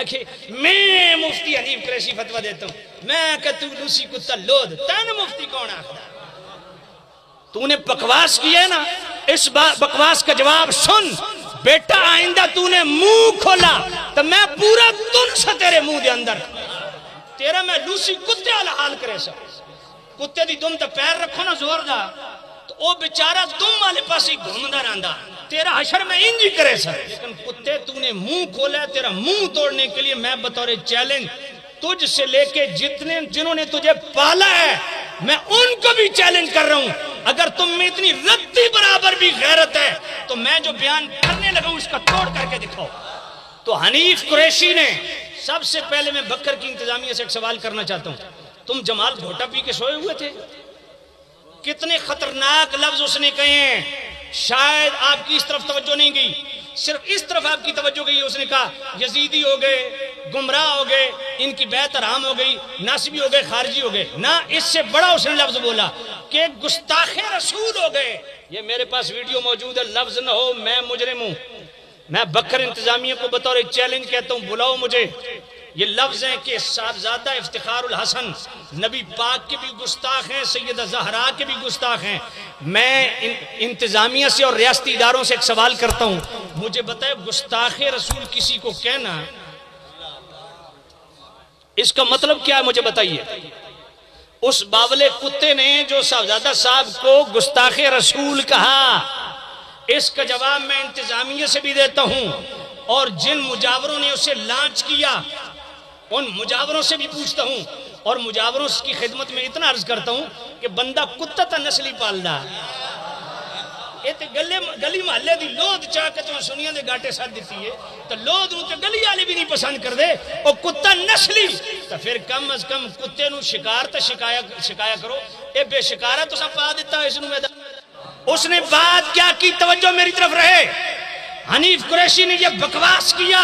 کہ میں مفتی حنیف قریشی فتوہ دیتا ہوں، میں کہ تو لوسی کتا لود، تین مفتی کون آخر؟ تو نے بکواس کیا ہے نا، اس بکواس کا جواب سن بیٹا، آئندہ تو نے منہ کھولا تو میں پورا تن سا تیرے منہ دے اندر تیرا میں لوسی کتے والا حال کرے سا، کتے دی دم تے پیر رکھو نا زور دا تو او بیچارہ دم والے پاس ہی گھومدا رہندا، تیرا حشر میں انج ہی کرے سا، لیکن کتے تو نے منہ کھولا ہے، تیرا منہ توڑنے کے لیے میں بطور چیلنج تجھ سے لے کے جنہوں نے تجھے پالا ہے میں ان کو بھی چیلنج کر رہا ہوں، اگر تم میں اتنی رتی برابر بھی غیرت ہے تو میں جو بیان کرنے لگا ہوں اس کا توڑ کر کے دکھاؤ۔ تو حنیف قریشی نے سب سے پہلے میں بکر کی انتظامیہ سے ایک سوال کرنا چاہتا ہوں، تم جمال گھوٹا پی کے سوئے ہوئے تھے؟ کتنے خطرناک لفظ اس نے کہے ہیں، شاید آپ کی اس طرف توجہ نہیں گئی، صرف اس طرف آپ کی توجہ گئی، اس نے کہا یزیدی ہو گئے، گمراہ ہو گئے، ان کی بیعت حرام ہو گئی، ناسبی ہو گئے، خارجی ہو گئے، نہ اس سے بڑا اس نے لفظ بولا کہ گستاخ رسول ہو گئے۔ یہ میرے پاس ویڈیو موجود ہے، لفظ نہ ہو میں مجرم ہوں، میں بکر انتظامیہ کو بطور چیلنج کہتا ہوں، بلاؤ مجھے۔ یہ لفظ ہیں کہ صاحبزادہ افتخار الحسن نبی پاک کے بھی گستاخ ہیں، سیدہ زہرا کے بھی گستاخ ہیں۔ میں انتظامیہ سے اور ریاستی اداروں سے ایک سوال کرتا ہوں، مجھے بتائے گستاخ رسول کسی کو کہنا اس کا مطلب کیا ہے؟ مجھے بتائیے۔ اس باولے کتے نے جو صاحبزادہ صاحب کو گستاخ رسول کہا، اس کا جواب میں انتظامیہ سے بھی دیتا ہوں، اور جن مجاوروں نے اسے لانچ کیا ان مجاوروں سے بھی پوچھتا ہوں، اور مجاوروں کی خدمت میں اتنا عرض کرتا ہوں کہ بندہ کتا تا نسلی پالدا یہ تے گلی محلے دی لود چاہ کے تو سنیاں دے گاٹے ساتھ دیتی ہے تو لود نو تے گلی والے بھی نہیں پسند کر دے، اور کتا نسلی تو پھر کم از کم کتے نو شکار تے شکایا کرو، اے بے شکارہ تو سب پا دیتا ہے اس نو میدان۔ اس نے بات کیا کی، توجہ میری طرف رہے، حنیف قریشی نے یہ بکواس کیا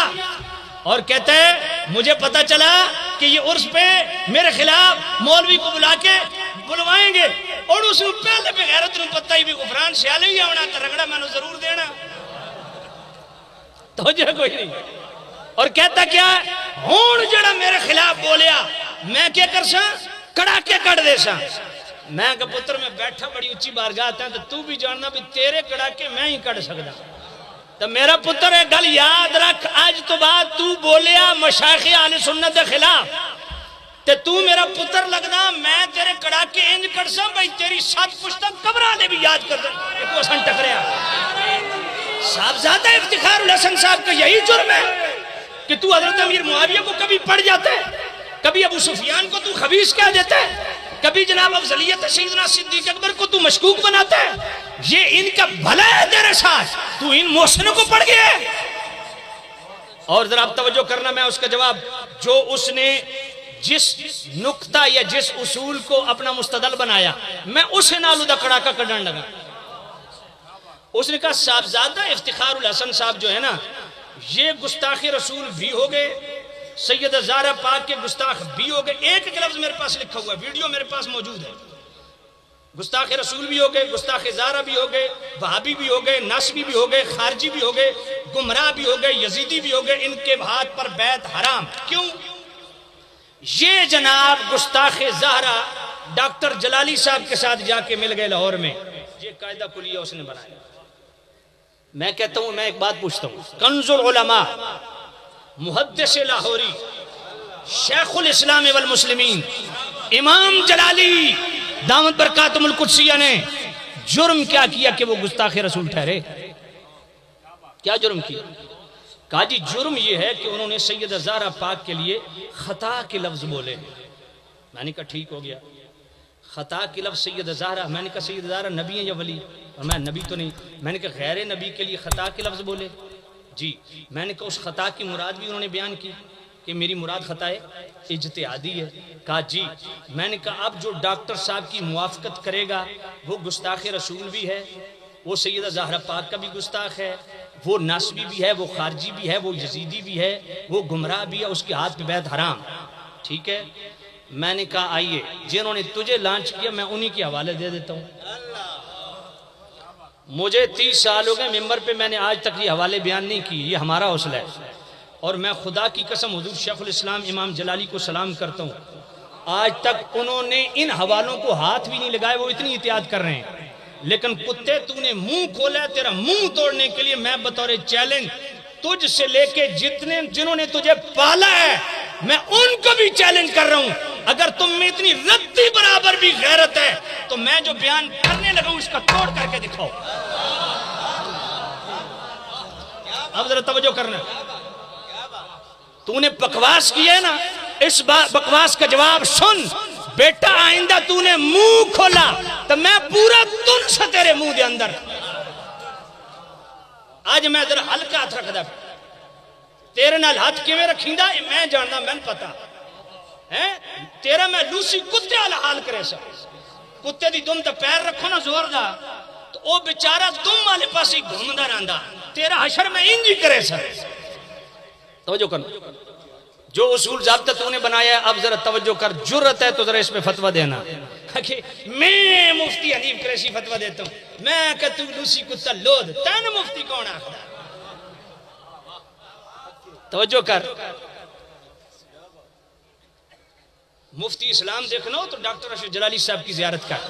اور کہتے ہیں مجھے پتا چلا کہ یہ عرس پہ میرے خلاف مولوی کو بلا کے بلوائیں گے، اور اس نے پہلے پہ غیرت نے پتہ ہی بھی غفران سیالے ہی آونا تو رگڑا میں نے ضرور دینا، توجہ کوئی نہیں، اور کہتا کیا ہون جڑا میرے خلاف بولیا میں کیا کر سا کڑا کے کڑ دے سا، میں کہ پتر میں بیٹھا بڑی اچھی بارگاہ آتا ہے تو تو بھی جاننا بھی تیرے کڑا کے میں ہی کڑ سکتا، تو میرا پتر ہے گل یاد رکھ، آج تو بعد تو بولیا مشایخ اہل سنت دے خلاف تے تو میرا پتر لگنا، میں تیرے کڑا کے انج کر سا بھائی تیری سات پشتہ قبرانے بھی یاد کر دیں، ایک وہ سن ٹکریا۔ صاحبزادہ افتخار الحسن صاحب کا یہی جرم ہے کہ تو حضرت امیر معاویہ کو کبھی پڑھ جاتا ہے، کبھی ابو سفیان کو تو خبیث کہہ دیتا ہے، کبھی جناب افضلیت سیدنا صدیق اکبر کو تو مشکوک بناتا ہے، یہ ان کا بھلا ہے تیرے ساتھ، تو ان محسنوں کو پڑھ گیا ہے۔ اور ذرا آپ توجہ کرنا، میں اس کا جواب جو اس نے جس نقطہ یا جس اصول کو اپنا مستدل بنایا میں اسے نالو دا کڑاکا کڑھن لگا۔ اس نے کہا صاحبزادہ افتخار الحسن صاحب جو ہے نا یہ گستاخ رسول بھی ہو گئے، سیدہ زہرا پاک کے گستاخ بھی ہو گئے، ایک ایک لفظ میرے پاس لکھا ہوا ہے، ویڈیو میرے پاس موجود ہے، گستاخ رسول بھی ہو گئے، گستاخ زہرا بھی ہو گئے، وہابی بھی ہو گئے، ناسبی بھی ہو گئے، خارجی بھی ہو گئے، گمراہ بھی ہو گئے، یزیدی بھی ہو گئے، ان کے ہاتھ پر بیعت حرام۔ کیوں؟ یہ جناب گستاخ زہرا ڈاکٹر جلالی صاحب کے ساتھ جا کے مل گئے لاہور میں، یہ قاعدہ کلیہ اس نے بنایا۔ میں کہتا ہوں، میں ایک بات پوچھتا ہوں، کنز العلماء محدث لاہوری شیخ الاسلام والمسلمین امام جلالی دامت برکاتم القدسیہ نے جرم کیا کیا کہ وہ گستاخ رسول ٹھہرے؟ کیا جرم کیا؟ کہا جی جرم یہ ہے کہ انہوں نے سیدہ زہرا پاک کے لیے خطا کے لفظ بولے۔ میں نے کہا ٹھیک ہو گیا، خطا کے لفظ سیدہ زہرا، میں نے کہا سیدہ زہرا نبی ہیں یا ولی؟ اور میں نبی تو نہیں، میں نے کہا غیر نبی کے لیے خطا کے لفظ بولے؟ جی۔ میں نے کہا اس خطا کی مراد بھی انہوں نے بیان کی کہ میری مراد خطا ہے اجتہادی ہے؟ کہا جی۔ میں نے کہا اب جو ڈاکٹر صاحب کی موافقت کرے گا وہ گستاخ رسول بھی ہے، وہ سیدہ زہرا پاک کا بھی گستاخ ہے، وہ ناسبی بھی ہے، وہ خارجی بھی ہے، وہ یزیدی بھی ہے، وہ گمراہ بھی ہے، اس کے ہاتھ پہ بیعت حرام، ٹھیک ہے؟ میں نے کہا آئیے جنہوں نے تجھے لانچ کیا میں انہی کے حوالے دے دیتا ہوں۔ مجھے 30 سال ہو گئے ممبر پہ، میں نے آج تک یہ حوالے بیان نہیں کی، یہ ہمارا حوصلہ ہے، اور میں خدا کی قسم حضور شیخ الاسلام امام جلالی کو سلام کرتا ہوں، آج تک انہوں نے ان حوالوں کو ہاتھ بھی نہیں لگائے، وہ اتنی احتیاط کر رہے ہیں، لیکن کتے تو نے منہ کھولا ہے، تیرا منہ توڑنے کے لیے میں بطور چیلنج تجھ سے لے کے جنہوں نے تجھے پالا ہے میں ان کو بھی چیلنج کر رہا ہوں، اگر تم میں اتنی ردی برابر بھی غیرت ہے تو میں جو بیان کرنے لگا ہوں اس کا توڑ کر کے دکھاؤ۔ اب ذرا توجہ کرنا، تو نے بکواس کی ہے نا، اس بکواس کا جواب سن بیٹا، آئندہ تو نے منہ کھولا تو میں پورا تن سے تیرے منہ دے اندر، آج میں ذرا ہلکا ہاتھ رکھ دا، تیرے نال ہاتھ کی میں رکھیں دا میں جاننا میں پتا ہے، تیرا میں لوسی کتے والا حال کرے سا، کتے دی دم تے پیر رکھو نا زور دا تو او بیچارہ دم والے پاس ہی گھومدا رہندا، تیرا حشر میں انج ہی کرے سا۔ توجہ کرنا، جو اصول ضابطہ تو نے بنایا ہے اب ذرا توجہ کر، جرت ہے تو ذرا اس پہ فتویٰ دینا کہ میں مفتی حنیف قریشی فتویٰ دیتا ہوں، میں کہ تو لوسی کتا لود، تین مفتی کون آخر؟ توجہ کر، مفتی اسلام دیکھنا ہو تو ڈاکٹر اشرف جلالی صاحب کی زیارت کر،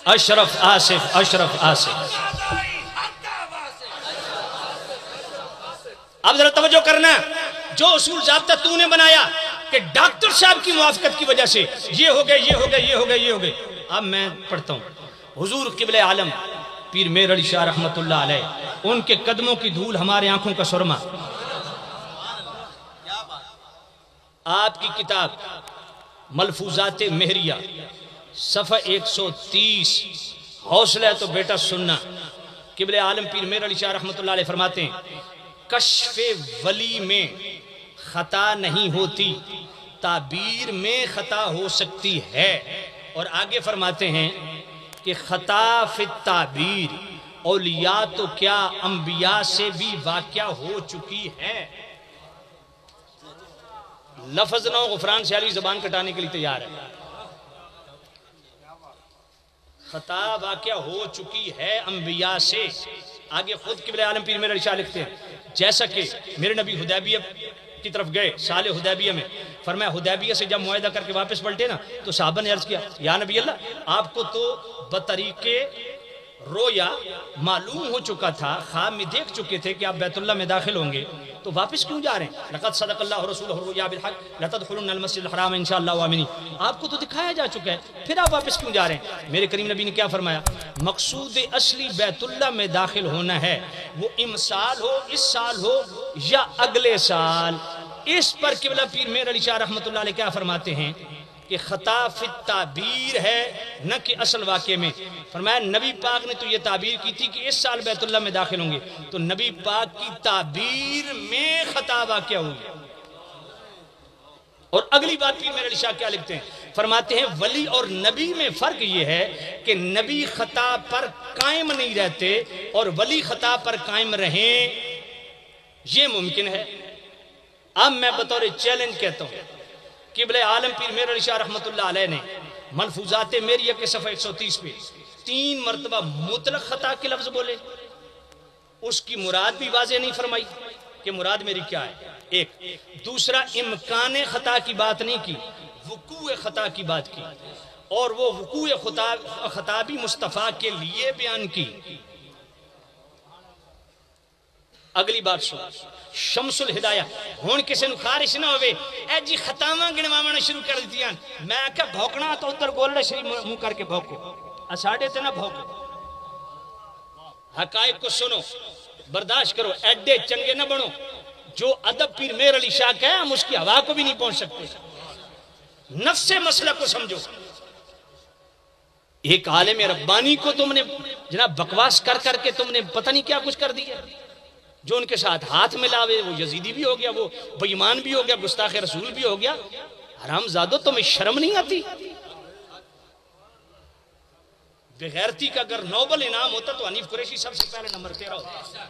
اشرف آصف، اشرف آصف۔ اب ذرا توجہ کرنا، جو اصول ضابطہ تو نے بنایا کہ ڈاکٹر صاحب کی موافقت کی وجہ سے یہ ہو گئے، یہ ہو گئے، یہ ہو گئے، یہ ہو گئے، اب میں پڑھتا ہوں، حضور قبلِ عالم پیر میر علی شاہ رحمت اللہ علیہ، ان کے قدموں کی دھول ہمارے آنکھوں کا سرما، آپ کی کتاب ملفوظات مہریہ صفحہ 130، حوصلہ ہے تو بیٹا سننا، قبلِ عالم پیر میر علی شاہ رحمت اللہ علیہ فرماتے ہیں کشف ولی میں خطا نہیں ہوتی، تعبیر میں خطا ہو سکتی ہے، اور آگے فرماتے ہیں کہ خطا فی التعبیر اولیاء تو کیا انبیاء سے بھی واقع ہو چکی ہے۔ لفظ نو غفران سیالی زبان کٹانے کے لیے تیار ہے، خطا واقع ہو چکی ہے انبیاء سے۔ آگے خود قبلِ عالم پیر میر علی شاہ لکھتے ہیں جیسا کہ میرے نبی حدیبیہ کی طرف گئے سال حدیبیہ میں، فرمایا حدیبیہ سے جب معاہدہ کر کے واپس پلٹے نا تو صحابہ نے عرض کیا یا نبی اللہ، آپ کو تو بطریقے رویا معلوم ہو چکا تھا، خواب میں دیکھ چکے تھے کہ آپ بیت اللہ میں داخل ہوں گے، تو واپس کیوں جا رہے ہیں؟ لقد صدق اللہ رسولہ الرؤیا بالحق لتدخلن المسجد الحرام انشاءاللہ آمنین، آپ کو تو دکھایا جا چکا ہے، پھر آپ واپس کیوں جا رہے ہیں؟ میرے کریم نبی نے کیا فرمایا؟ مقصود اصلی بیت اللہ میں داخل ہونا ہے، وہ امسال ہو، اس سال ہو یا اگلے سال۔ اس پر قبلہ پیر میر علی شاہ رحمت اللہ علیہ کیا فرماتے ہیں کہ خطا فی التعبیر ہے نہ کہ اصل واقعے میں۔ فرمایا نبی پاک نے تو یہ تعبیر کی تھی کہ اس سال بیت اللہ میں داخل ہوں گے، تو نبی پاک کی تعبیر میں خطا واقع ہوئی۔ اور اگلی بات پیر میر علی شاہ کیا لکھتے ہیں؟ فرماتے ہیں ولی اور نبی میں فرق یہ ہے کہ نبی خطا پر قائم نہیں رہتے اور ولی خطا پر قائم رہیں، یہ ممکن ہے۔ اب میں بطور چیلنج کہتا ہوں، قبلِ عالم پیر میر علی شاہ رحمت اللہ علیہ نے ملفوظات میریہ کے صفحہ 130 پہ 3 مرتبہ مطلق خطا کے لفظ بولے، اس کی مراد بھی واضح نہیں فرمائی کہ مراد میری کیا ہے، ایک دوسرا امکان خطا کی بات نہیں کی، وقوع خطا کی بات کی، اور وہ وقوع خطا بھی مصطفیٰ کے لیے بیان کی۔ اگلی بات سن، شمس الہدایہ ہون کسی نو خارش نہ ہوئے اے جی خطاواں گنوانا شروع کر دیتیاں، میں کہا بھوکنا تو ادھر گولڈا شریف منہ کر کے بھوکو، اساڑے تے نہ بھوکو، حقائق کو سنو، برداشت کرو، ایڈے چنگے نہ بنو۔ جو ادب پیر میر علی شاہ کا ہے ہم اس کی ہوا کو بھی نہیں پہنچ سکتے، نفس مسئلہ کو سمجھو۔ ایک عالم ربانی کو تم نے جناب بکواس کر کر کے تم نے پتہ نہیں کیا کچھ کر دیا، جو ان کے ساتھ ہاتھ ملاوے وہ یزیدی بھی ہو گیا، وہ بے ایمان بھی ہو گیا، گستاخ رسول بھی ہو گیا۔ حرام زادو تمہیں شرم نہیں آتی؟ بغیرتی کا اگر نوبل انعام ہوتا تو حنیف قریشی سب سے پہلے نمبر 13 ہوتا۔